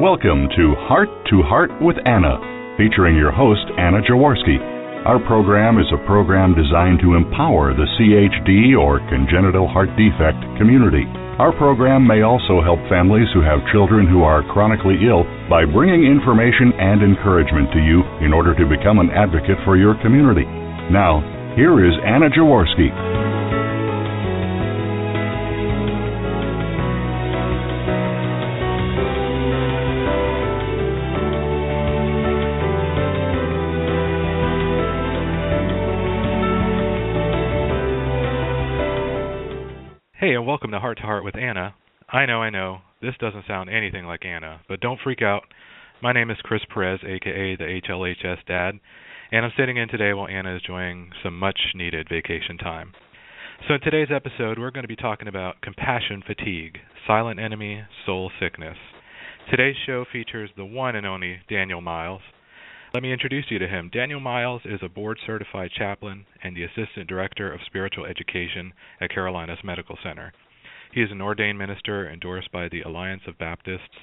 Welcome to Heart with Anna, featuring your host, Anna Jaworski. Our program is a program designed to empower the CHD or congenital heart defect community. Our program may also help families who have children who are chronically ill by bringing information and encouragement to you in order to become an advocate for your community. Now, here is Anna Jaworski. Hey, and welcome to Heart with Anna. I know, this doesn't sound anything like Anna, but don't freak out. My name is Chris Perez, aka the HLHS Dad, and I'm sitting in today while Anna is enjoying some much-needed vacation time. So in today's episode, we're going to be talking about compassion fatigue, silent enemy, soul sickness. Today's show features the one and only Daniel Miles. Let me introduce you to him. Daniel Miles is a board-certified chaplain and the Assistant Director of Spiritual Education at Carolinas Medical Center. He is an ordained minister endorsed by the Alliance of Baptists.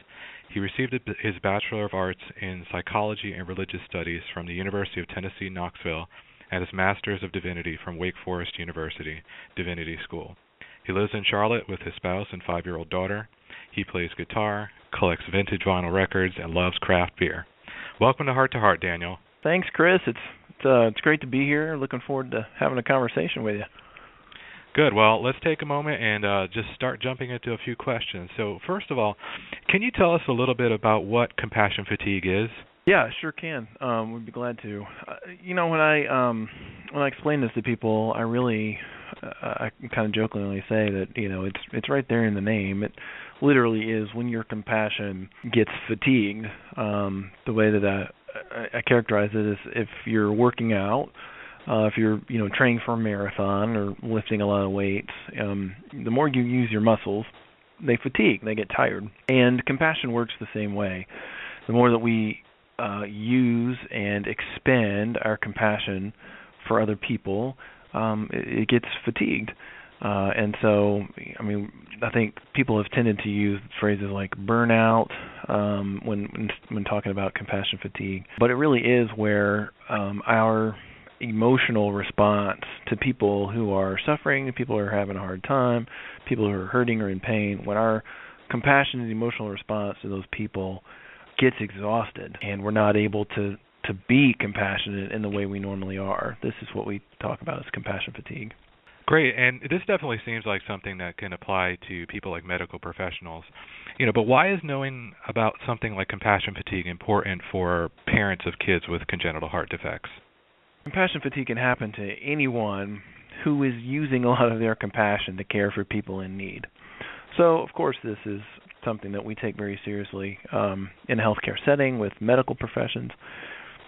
He received his Bachelor of Arts in Psychology and Religious Studies from the University of Tennessee, Knoxville, and his Master's of Divinity from Wake Forest University Divinity School. He lives in Charlotte with his spouse and 5-year-old daughter. He plays guitar, collects vintage vinyl records, and loves craft beer. Welcome to Heart, Daniel. Thanks, Chris. It's great to be here. Looking forward to having a conversation with you. Good. Well, let's take a moment and just start jumping into a few questions. So, first of all, can you tell us a little bit about what compassion fatigue is? Yeah, sure can. We'd be glad to. When I explain this to people, I kind of jokingly say that it's right there in the name. It literally is when your compassion gets fatigued. The way that I characterize it is if you're working out, if you're training for a marathon or lifting a lot of weights, the more you use your muscles, they fatigue, they get tired. And compassion works the same way. The more that we use and expend our compassion for other people, it gets fatigued. And so, I think people have tended to use phrases like burnout when talking about compassion fatigue. But it really is where our emotional response to people who are suffering, to people who are having a hard time, people who are hurting or in pain, when our compassion and emotional response to those people gets exhausted and we're not able to be compassionate in the way we normally are. This is what we talk about as compassion fatigue. Great, and this definitely seems like something that can apply to people like medical professionals. But why is knowing about something like compassion fatigue important for parents of kids with congenital heart defects? Compassion fatigue can happen to anyone who is using a lot of their compassion to care for people in need. So, of course, this is something that we take very seriously in a healthcare setting with medical professions,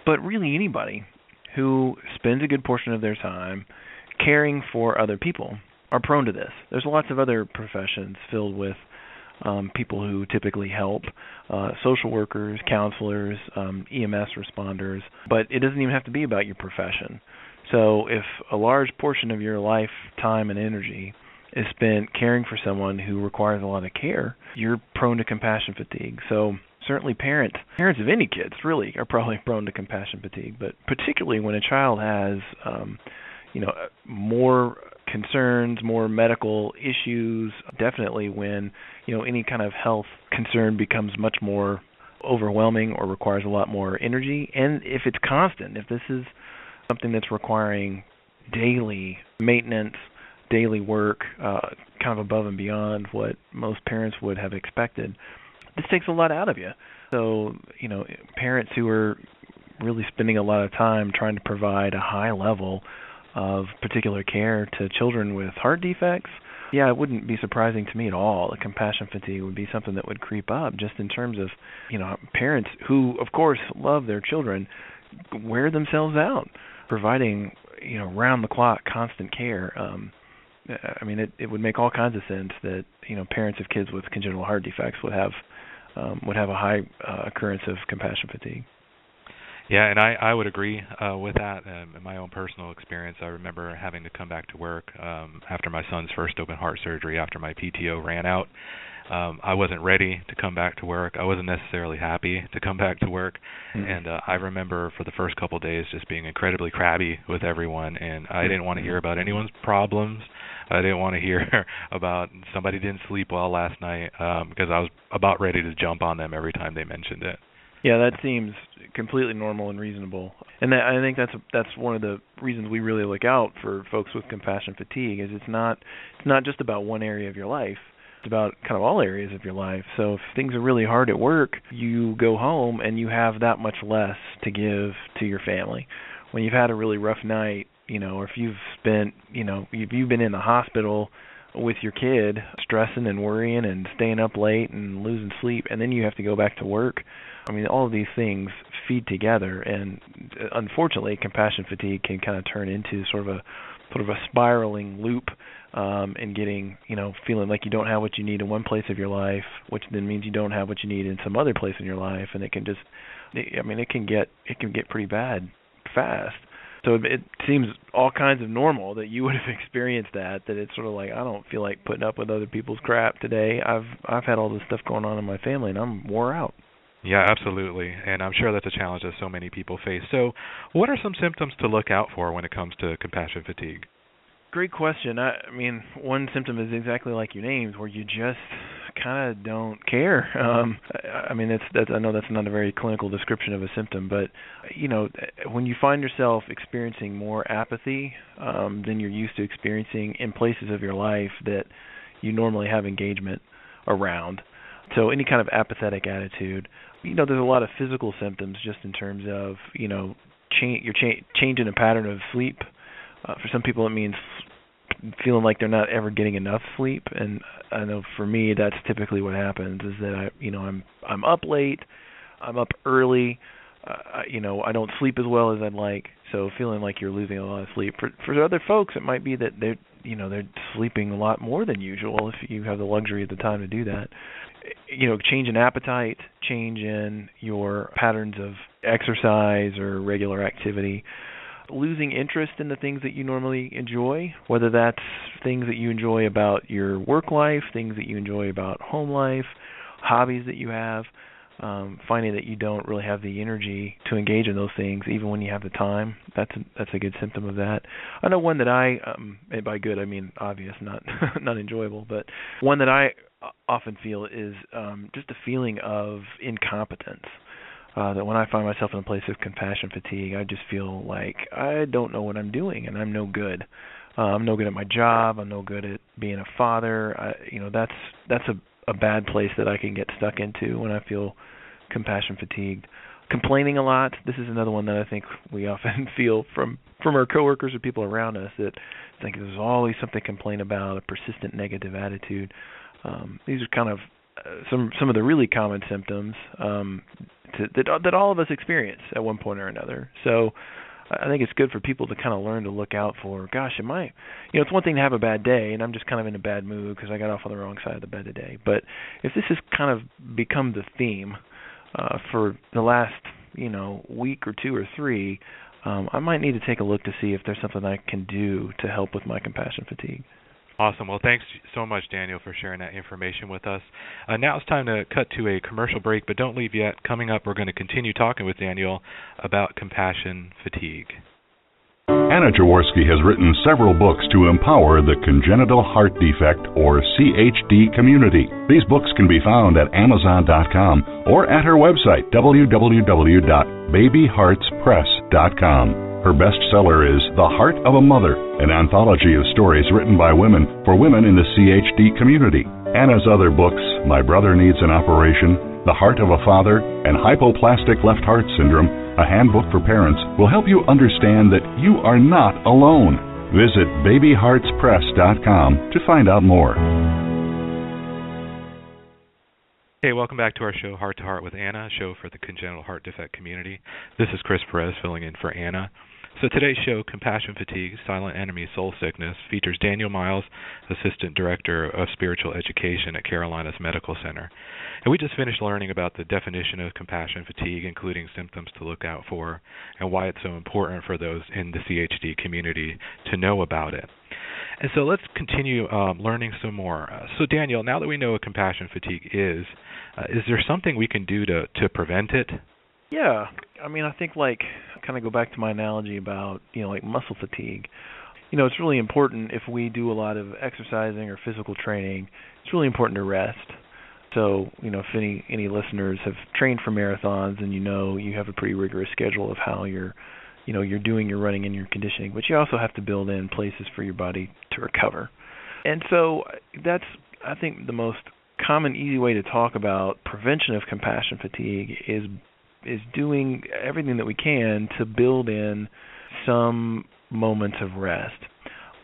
but really anybody who spends a good portion of their time caring for other people are prone to this. There's lots of other professions filled with people who typically help, social workers, counselors, EMS responders, but it doesn't even have to be about your profession. So if a large portion of your life, time, and energy is spent caring for someone who requires a lot of care, you're prone to compassion fatigue. So certainly parents of any kids really are probably prone to compassion fatigue, but particularly when a child has more concerns, more medical issues, definitely when any kind of health concern becomes much more overwhelming or requires a lot more energy. And if it's constant, if this is something that's requiring daily maintenance, daily work, kind of above and beyond what most parents would have expected, this takes a lot out of you. So, parents who are really spending a lot of time trying to provide a high level of particular care to children with heart defects, it wouldn't be surprising to me at all that compassion fatigue would be something that would creep up just in terms of, parents who, of course, love their children, wear themselves out, providing, round-the-clock constant care. It would make all kinds of sense that, parents of kids with congenital heart defects would have a high occurrence of compassion fatigue. Yeah, and I would agree with that. In my own personal experience, I remember having to come back to work after my son's first open heart surgery after my PTO ran out. I wasn't ready to come back to work. I wasn't necessarily happy to come back to work. And I remember for the first couple of days just being incredibly crabby with everyone, and I didn't want to hear about anyone's problems. I didn't want to hear about somebody didn't sleep well last night, because I was about ready to jump on them every time they mentioned it. Yeah, that seems completely normal and reasonable. And I think that's one of the reasons we really look out for folks with compassion fatigue, is it's not just about one area of your life. It's about kind of all areas of your life. So if things are really hard at work, you go home and you have that much less to give to your family. When you've had a really rough night, or if you've spent, if you've been in the hospital with your kid, stressing and worrying and staying up late and losing sleep, and then you have to go back to work. I mean, all of these things feed together, and unfortunately, compassion fatigue can kind of turn into sort of a spiraling loop, and getting, feeling like you don't have what you need in one place of your life, which then means you don't have what you need in some other place in your life, and it can get pretty bad fast. So it seems all kinds of normal that you would have experienced that it's sort of like, I don't feel like putting up with other people's crap today. I've had all this stuff going on in my family, and I'm wore out. Yeah, absolutely. And I'm sure that's a challenge that so many people face. So what are some symptoms to look out for when it comes to compassion fatigue? Great question. I mean, one symptom is exactly like you named, where you just kind of don't care. I mean, I know that's not a very clinical description of a symptom, but when you find yourself experiencing more apathy than you're used to experiencing in places of your life that you normally have engagement around, so any kind of apathetic attitude. There's a lot of physical symptoms just in terms of you're changing a pattern of sleep. For some people, it means feeling like they're not ever getting enough sleep, and I know for me that's typically what happens, is that I'm up late, I'm up early, I don't sleep as well as I'd like, so feeling like you're losing a lot of sleep. For other folks, it might be that they're sleeping a lot more than usual if you have the luxury of the time to do that. Change in appetite, change in your patterns of exercise or regular activity, losing interest in the things that you normally enjoy, whether that's things that you enjoy about your work life, things that you enjoy about home life, hobbies that you have, finding that you don't really have the energy to engage in those things even when you have the time. That's a good symptom of that. I know one that and by good I mean obvious, not not enjoyable, but one that I often feel is just a feeling of incompetence. That when I find myself in a place of compassion fatigue, I just feel like I don't know what I'm doing, and I'm no good. I'm no good at my job. I'm no good at being a father. That's a bad place that I can get stuck into when I feel compassion fatigued. Complaining a lot. This is another one that I think we often feel from our coworkers or people around us, that think there's always something to complain about, a persistent negative attitude. These are kind of some of the really common symptoms that all of us experience at one point or another. So I think it's good for people to kind of learn to look out for, gosh, it's one thing to have a bad day, and I'm just kind of in a bad mood because I got off on the wrong side of the bed today. But if this has kind of become the theme for the last, week or two or three, I might need to take a look to see if there's something I can do to help with my compassion fatigue. Awesome. Well, thanks so much, Daniel, for sharing that information with us. Now it's time to cut to a commercial break, but don't leave yet. Coming up, we're going to continue talking with Daniel about compassion fatigue. Anna Jaworski has written several books to empower the congenital heart defect, or CHD, community. These books can be found at Amazon.com or at her website, www.babyheartspress.com. Her bestseller is The Heart of a Mother, an anthology of stories written by women for women in the CHD community. Anna's other books, My Brother Needs an Operation, The Heart of a Father, and Hypoplastic Left Heart Syndrome, a handbook for parents, will help you understand that you are not alone. Visit babyheartspress.com to find out more. Hey, welcome back to our show, Heart to Heart with Anna, a show for the congenital heart defect community. This is Chris Perez filling in for Anna. So today's show, Compassion Fatigue, Silent Enemy Soul Sickness, features Daniel Miles, Assistant Director of Spiritual Education at Carolinas Medical Center. And we just finished learning about the definition of compassion fatigue, including symptoms to look out for, and why it's so important for those in the CHD community to know about it. And so let's continue learning some more. So Daniel, now that we know what compassion fatigue is there something we can do to prevent it? Yeah. I mean, I think kind of go back to my analogy about, like muscle fatigue. It's really important if we do a lot of exercising or physical training, it's really important to rest. So, if any listeners have trained for marathons and you have a pretty rigorous schedule of how you're doing your running and your conditioning, but you also have to build in places for your body to recover. And so that's, I think, the most common, easy way to talk about prevention of compassion fatigue is doing everything that we can to build in some moments of rest.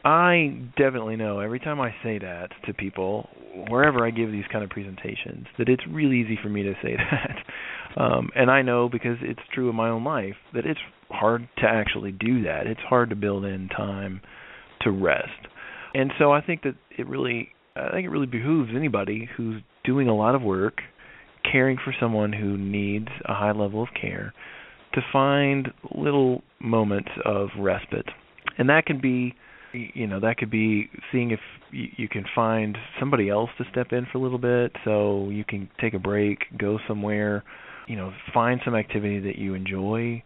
I definitely know every time I say that to people, wherever I give these kind of presentations, that it's really easy for me to say that. And I know because it's true in my own life that it's hard to actually do that. It's hard to build in time to rest. And so I think it really behooves anybody who's doing a lot of work, caring for someone who needs a high level of care, to find little moments of respite. And that can be seeing if you can find somebody else to step in for a little bit so you can take a break, go somewhere, find some activity that you enjoy.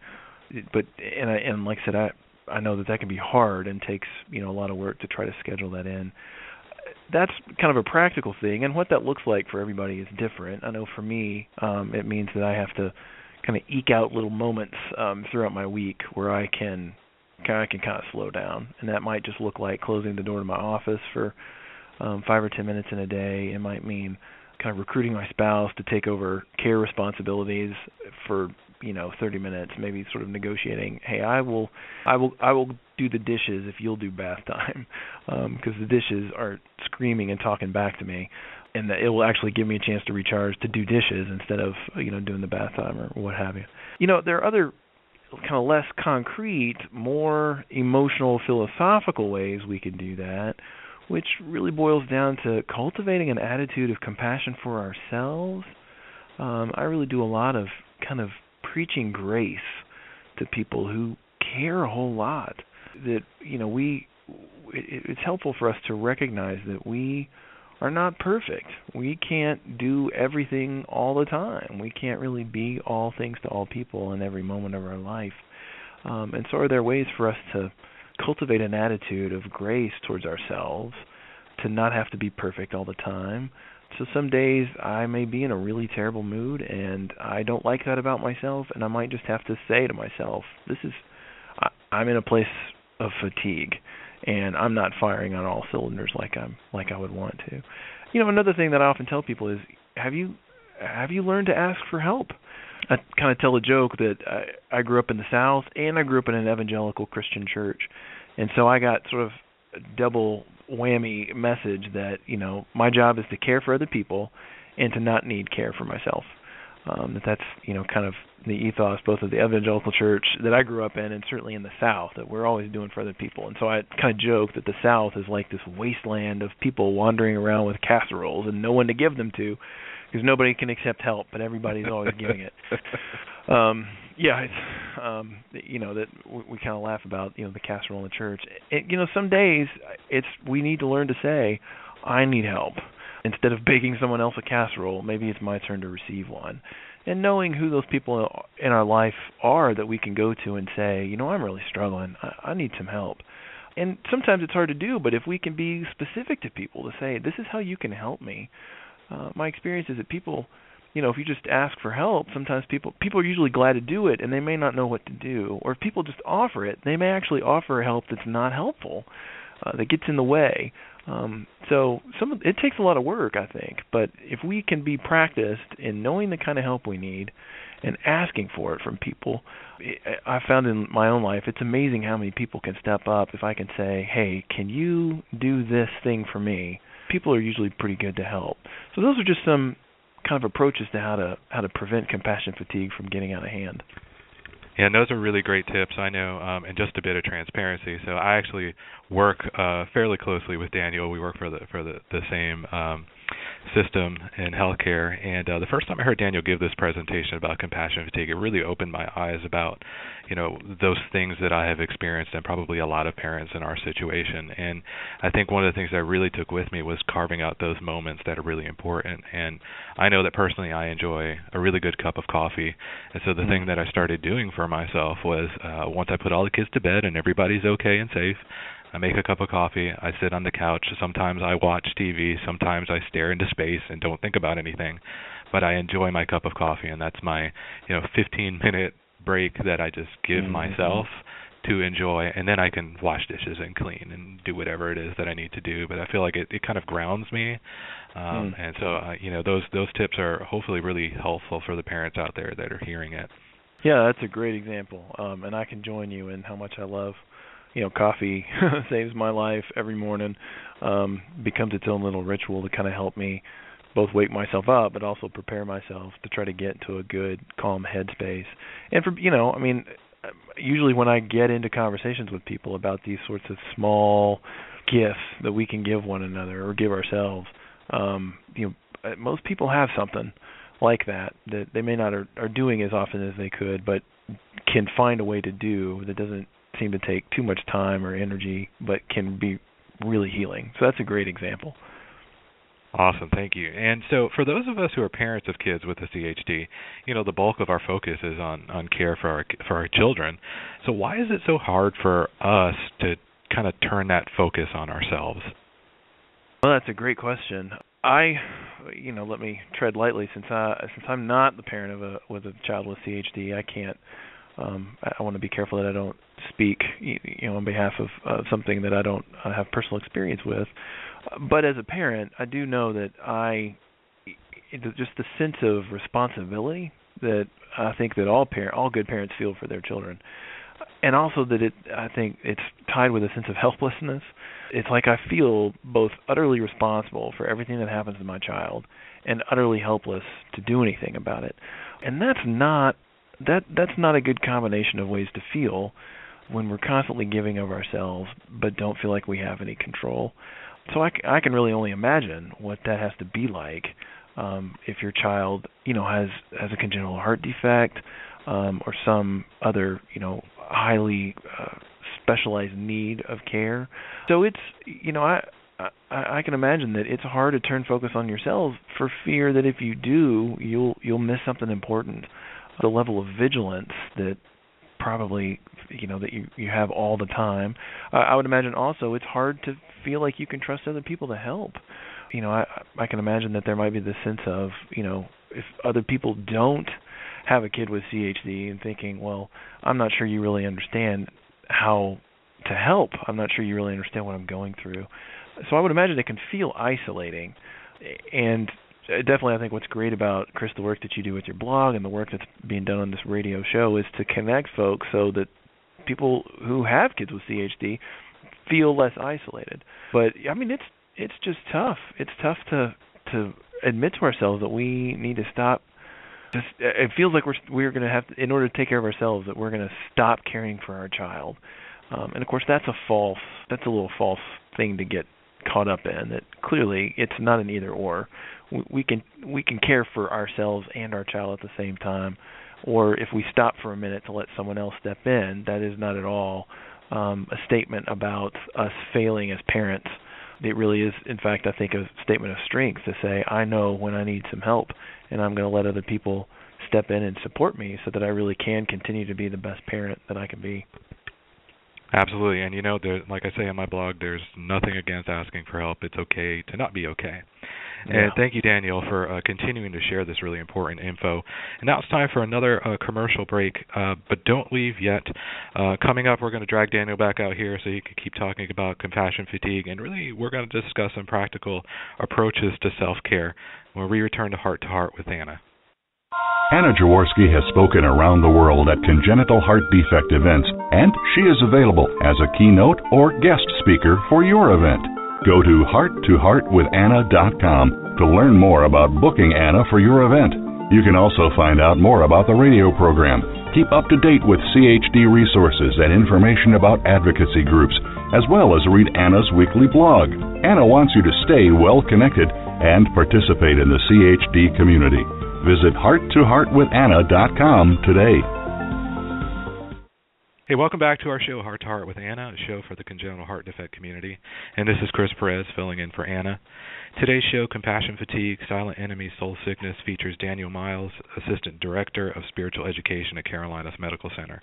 But like I said, I know that can be hard and takes, a lot of work to try to schedule that in. That's kind of a practical thing, and what that looks like for everybody is different. I know for me, it means that I have to kind of eke out little moments throughout my week where I can kind of slow down, and that might just look like closing the door to my office for 5 or 10 minutes in a day. It might mean kind of recruiting my spouse to take over care responsibilities for 30 minutes, maybe sort of negotiating, hey, I will do the dishes if you'll do bath time, because the dishes are screaming and talking back to me, and that it will actually give me a chance to recharge to do dishes instead of doing the bath time or what have you. There are other kind of less concrete, more emotional, philosophical ways we can do that, which really boils down to cultivating an attitude of compassion for ourselves. I really do a lot of kind of preaching grace to people who care a whole lot. That it's helpful for us to recognize that we are not perfect. We can't do everything all the time. We can't really be all things to all people in every moment of our life. And so are there ways for us to cultivate an attitude of grace towards ourselves, to not have to be perfect all the time. So some days I may be in a really terrible mood and I don't like that about myself, and I might just have to say to myself, I'm in a place of fatigue and I'm not firing on all cylinders like I would want to. Another thing that I often tell people is, have you learned to ask for help? I kind of tell a joke that I grew up in the South and I grew up in an evangelical Christian church, and so I got sort of a double whammy message that my job is to care for other people and to not need care for myself. That's kind of the ethos both of the evangelical church that I grew up in and certainly in the South, that we're always doing for other people. And so I kind of joke that the South is like this wasteland of people wandering around with casseroles and no one to give them to, because nobody can accept help, but everybody's always giving it. That we kind of laugh about, the casserole in the church. Some days we need to learn to say, I need help. Instead of baking someone else a casserole, maybe it's my turn to receive one. And knowing who those people in our life are that we can go to and say, I'm really struggling. I need some help. And sometimes it's hard to do, but if we can be specific to people to say, this is how you can help me. My experience is that people, if you just ask for help, sometimes people are usually glad to do it, and they may not know what to do. Or if people just offer it, they may actually offer help that's not helpful, that gets in the way. So it takes a lot of work, I think. But if we can be practiced in knowing the kind of help we need and asking for it from people, I've found in my own life, it's amazing how many people can step up. If I can say, hey, can you do this thing for me? People are usually pretty good to help. So those are just some kind of approaches to how to prevent compassion fatigue from getting out of hand. Yeah, and those are really great tips. I know, and just a bit of transparency. So I actually work fairly closely with Daniel. We work for the same system in healthcare. And the first time I heard Daniel give this presentation about compassion fatigue, it really opened my eyes about, those things that I have experienced, and probably a lot of parents in our situation. And I think one of the things I really took with me was carving out those moments that are really important. And I know that personally I enjoy a really good cup of coffee. And so the thing that I started doing for myself was once I put all the kids to bed and everybody's okay and safe, I make a cup of coffee, I sit on the couch. Sometimes I watch TV, sometimes I stare into space and don't think about anything, but I enjoy my cup of coffee, and that's my 15-minute break that I just give myself to enjoy, and then I can wash dishes and clean and do whatever it is that I need to do. But I feel like it kind of grounds me, and so those tips are hopefully really helpful for the parents out there that are hearing it. Yeah, that's a great example, and I can join you in how much I love coffee. Saves my life every morning. Becomes its own little ritual to kind of help me both wake myself up, but also prepare myself to try to get into a good, calm headspace. And for usually when I get into conversations with people about these sorts of small gifts that we can give one another or give ourselves, most people have something like that they may not are doing as often as they could, but can find a way to do that doesn't seem to take too much time or energy, but can be really healing. So that's a great example. Awesome, thank you. And so for those of us who are parents of kids with a CHD, the bulk of our focus is on care for our children. So why is it so hard for us to kind of turn that focus on ourselves? Well, that's a great question. Let me tread lightly since I'm not the parent of a child with CHD. I can't. I want to be careful that I don't speak, on behalf of something that I don't have personal experience with. But as a parent, I do know that just the sense of responsibility that I think that all good parents feel for their children, and also that I think it's tied with a sense of helplessness. It's like I feel both utterly responsible for everything that happens to my child and utterly helpless to do anything about it. And that's not a good combination of ways to feel when we're constantly giving of ourselves but don't feel like we have any control. So I can really only imagine what that has to be like if your child, has a congenital heart defect or some other, highly specialized need of care. So it's, I can imagine that it's hard to turn focus on yourselves for fear that if you do, you'll miss something important. The level of vigilance that probably, that you have all the time. I would imagine also it's hard to feel like you can trust other people to help. I can imagine that there might be this sense of, if other people don't have a kid with CHD and thinking, well, I'm not sure you really understand how to help. I'm not sure you really understand what I'm going through. So I would imagine it can feel isolating. And definitely I think what's great about, Chris, the work that you do with your blog and the work that's being done on this radio show is to connect folks so that people who have kids with CHD feel less isolated. But, it's just tough. It's tough to admit to ourselves that we need to stop. It feels like we're going to have to, in order to take care of ourselves, that we're going to stop caring for our child. And of course, that's a little false thing to get caught up in. That clearly it's not an either or. We can care for ourselves and our child at the same time. Or if we stop for a minute to let someone else step in, that is not at all a statement about us failing as parents. It really is, in fact, I think, a statement of strength to say, I know when I need some help, and I'm going to let other people step in and support me so that I really can continue to be the best parent that I can be. Absolutely. And, like I say in my blog, there's nothing against asking for help. It's okay to not be okay. Yeah. And thank you, Daniel, for continuing to share this really important info. And now it's time for another commercial break, but don't leave yet. Coming up, we're going to drag Daniel back out here so he can keep talking about compassion fatigue, and really we're going to discuss some practical approaches to self-care when we return to Heart with Anna. Anna Jaworski has spoken around the world at congenital heart defect events, and she is available as a keynote or guest speaker for your event. Go to hearttoheartwithanna.com to learn more about booking Anna for your event. You can also find out more about the radio program, keep up to date with CHD resources and information about advocacy groups, as well as read Anna's weekly blog. Anna wants you to stay well connected and participate in the CHD community. Visit hearttoheartwithanna.com today. Hey, welcome back to our show, Heart to Heart with Anna, a show for the congenital heart defect community. And this is Chris Perez filling in for Anna. Today's show, Compassion Fatigue, Silent Enemy, Soul Sickness, features Daniel Miles, Assistant Director of Spiritual Education at Carolinas Medical Center.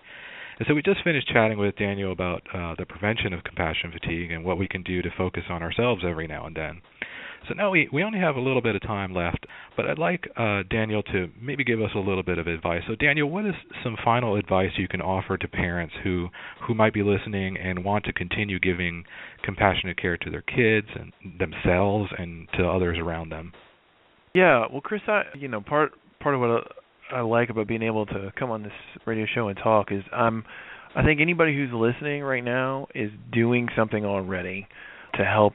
And so we just finished chatting with Daniel about the prevention of compassion fatigue and what we can do to focus on ourselves every now and then. So now we only have a little bit of time left, but I'd like Daniel to maybe give us a little bit of advice. So Daniel, what is some final advice you can offer to parents who might be listening and want to continue giving compassionate care to their kids and themselves and to others around them? Yeah, well, Chris, part of what I like about being able to come on this radio show and talk is I think anybody who's listening right now is doing something already to help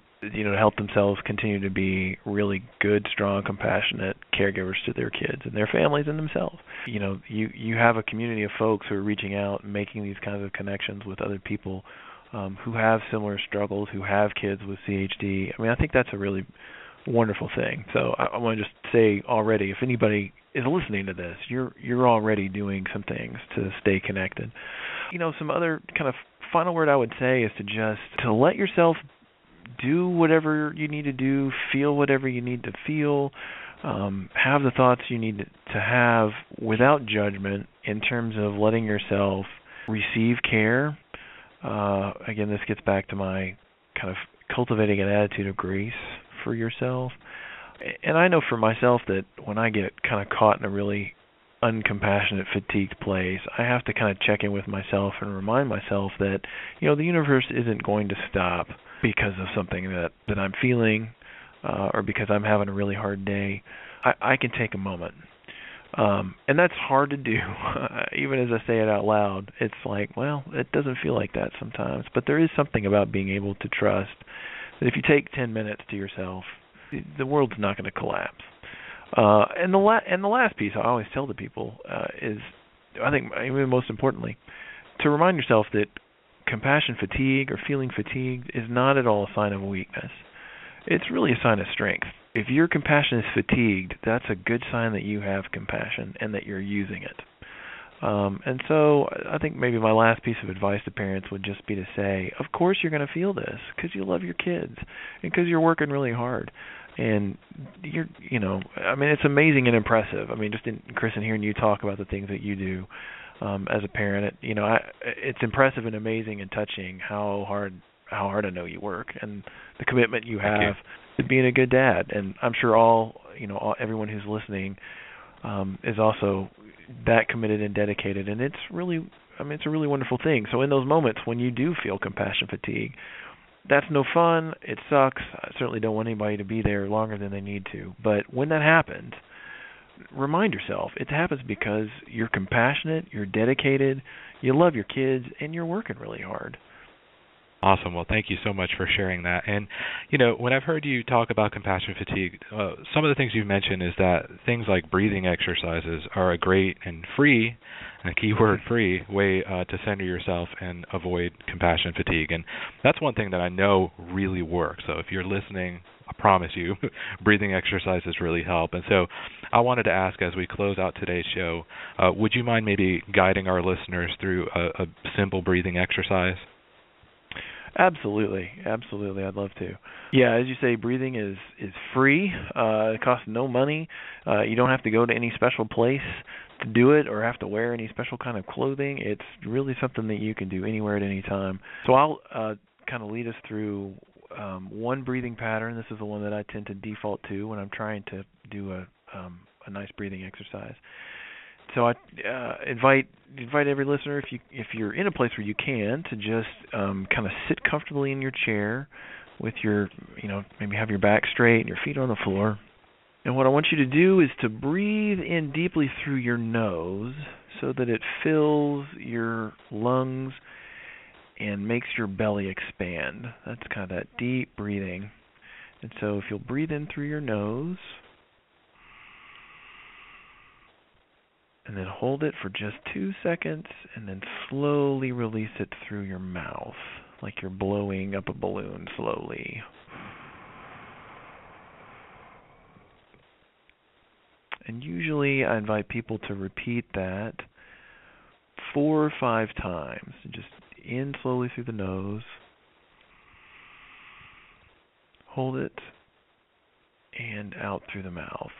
themselves continue to be really good, strong, compassionate caregivers to their kids and their families and themselves. You have a community of folks who are reaching out and making these kinds of connections with other people who have similar struggles, who have kids with CHD. I mean, I think that's a really wonderful thing. So I want to just say already, if anybody is listening to this, you're already doing some things to stay connected. Some other kind of final word I would say is to let yourself do whatever you need to do, feel whatever you need to feel, have the thoughts you need to have without judgment in terms of letting yourself receive care. Again, this gets back to my kind of cultivating an attitude of grace for yourself. And I know for myself that when I get kind of caught in a really uncompassionate, fatigued place, I have to kind of check in with myself and remind myself that, the universe isn't going to stop because of something that I'm feeling or because I'm having a really hard day. I can take a moment. And that's hard to do. Even as I say it out loud, it's like, well, it doesn't feel like that sometimes. But there is something about being able to trust that if you take 10 minutes to yourself, the world's not going to collapse. And the last piece I always tell the people is, I think even most importantly, to remind yourself that compassion fatigue or feeling fatigued is not at all a sign of weakness. It's really a sign of strength. If your compassion is fatigued, that's a good sign that you have compassion and that you're using it. And so I think maybe my last piece of advice to parents would just be to say, of course you're going to feel this because you love your kids and because you're working really hard. And it's amazing and impressive. I mean, just Chris, and hearing you talk about the things that you do as a parent, it's impressive and amazing and touching how hard I know you work and the commitment you have to being a good dad. And I'm sure everyone who's listening is also that committed and dedicated. And it's a really wonderful thing. So in those moments when you do feel compassion fatigue, that's no fun. It sucks. I certainly don't want anybody to be there longer than they need to. But when that happens, remind yourself it happens because you're compassionate, you're dedicated, you love your kids, and you're working really hard. Awesome. Well, thank you so much for sharing that. And, when I've heard you talk about compassion fatigue, some of the things you've mentioned is that things like breathing exercises are a great and free, a keyword free, way to center yourself and avoid compassion fatigue. And that's one thing that I know really works. So if you're listening, I promise you, breathing exercises really help. And so I wanted to ask, as we close out today's show, would you mind maybe guiding our listeners through a simple breathing exercise? Absolutely. I'd love to. Yeah, as you say, breathing is free. It costs no money. You don't have to go to any special place to do it or have to wear any special kind of clothing. It's really something that you can do anywhere at any time. So I'll kind of lead us through one breathing pattern. This is the one that I tend to default to when I'm trying to do a nice breathing exercise. So I invite every listener, if you're in a place where you can, to just kind of sit comfortably in your chair with your, maybe have your back straight and your feet on the floor. And what I want you to do is to breathe in deeply through your nose so that it fills your lungs and makes your belly expand. That's kind of that deep breathing. And so if you'll breathe in through your nose, and then hold it for just 2 seconds, and then slowly release it through your mouth, like you're blowing up a balloon slowly. And usually I invite people to repeat that 4 or 5 times. Just in slowly through the nose, hold it, and out through the mouth.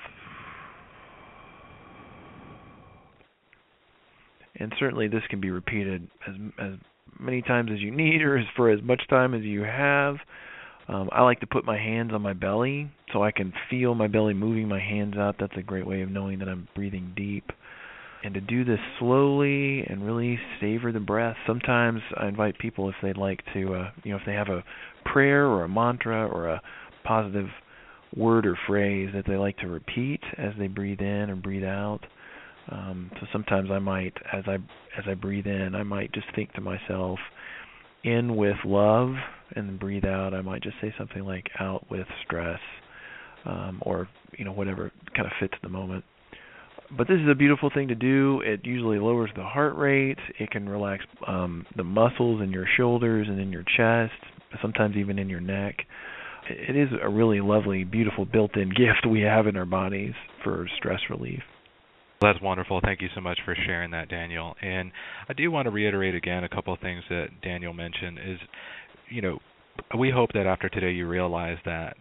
And certainly this can be repeated as many times as you need, or for as much time as you have. I like to put my hands on my belly so I can feel my belly moving my hands out. That's a great way of knowing that I'm breathing deep. And to do this slowly and really savor the breath. Sometimes I invite people, if they'd like to, if they have a prayer or a mantra or a positive word or phrase that they like to repeat as they breathe in or breathe out. So sometimes I might, as I breathe in, I might just think to myself, in with love, and then breathe out. I might just say something like out with stress, or whatever kind of fits the moment. But this is a beautiful thing to do. It usually lowers the heart rate. It can relax the muscles in your shoulders and in your chest, sometimes even in your neck. It is a really lovely, beautiful built-in gift we have in our bodies for stress relief. That's wonderful. Thank you so much for sharing that, Daniel. And I do want to reiterate again a couple of things that Daniel mentioned is, we hope that after today you realize that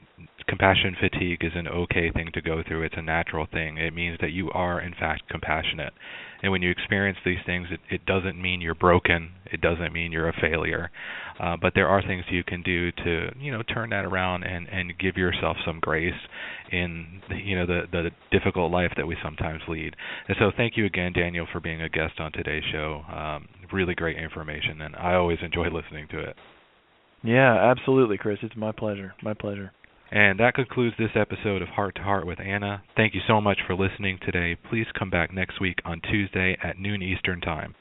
compassion fatigue is an okay thing to go through. It's a natural thing. It means that you are, in fact, compassionate. And when you experience these things, it doesn't mean you're broken. It doesn't mean you're a failure. But there are things you can do to, turn that around and give yourself some grace in, the difficult life that we sometimes lead. And so thank you again, Daniel, for being a guest on today's show. Really great information, and I always enjoy listening to it. Yeah, absolutely, Chris. It's my pleasure. My pleasure. And that concludes this episode of Heart to Heart with Anna. Thank you so much for listening today. Please come back next week on Tuesday at noon Eastern Time.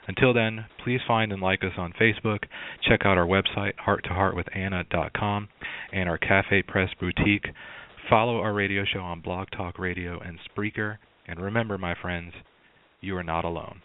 Until then, please find and like us on Facebook. Check out our website, hearttoheartwithanna.com, and our Cafe Press Boutique. Follow our radio show on Blog Talk Radio and Spreaker. And remember, my friends, you are not alone.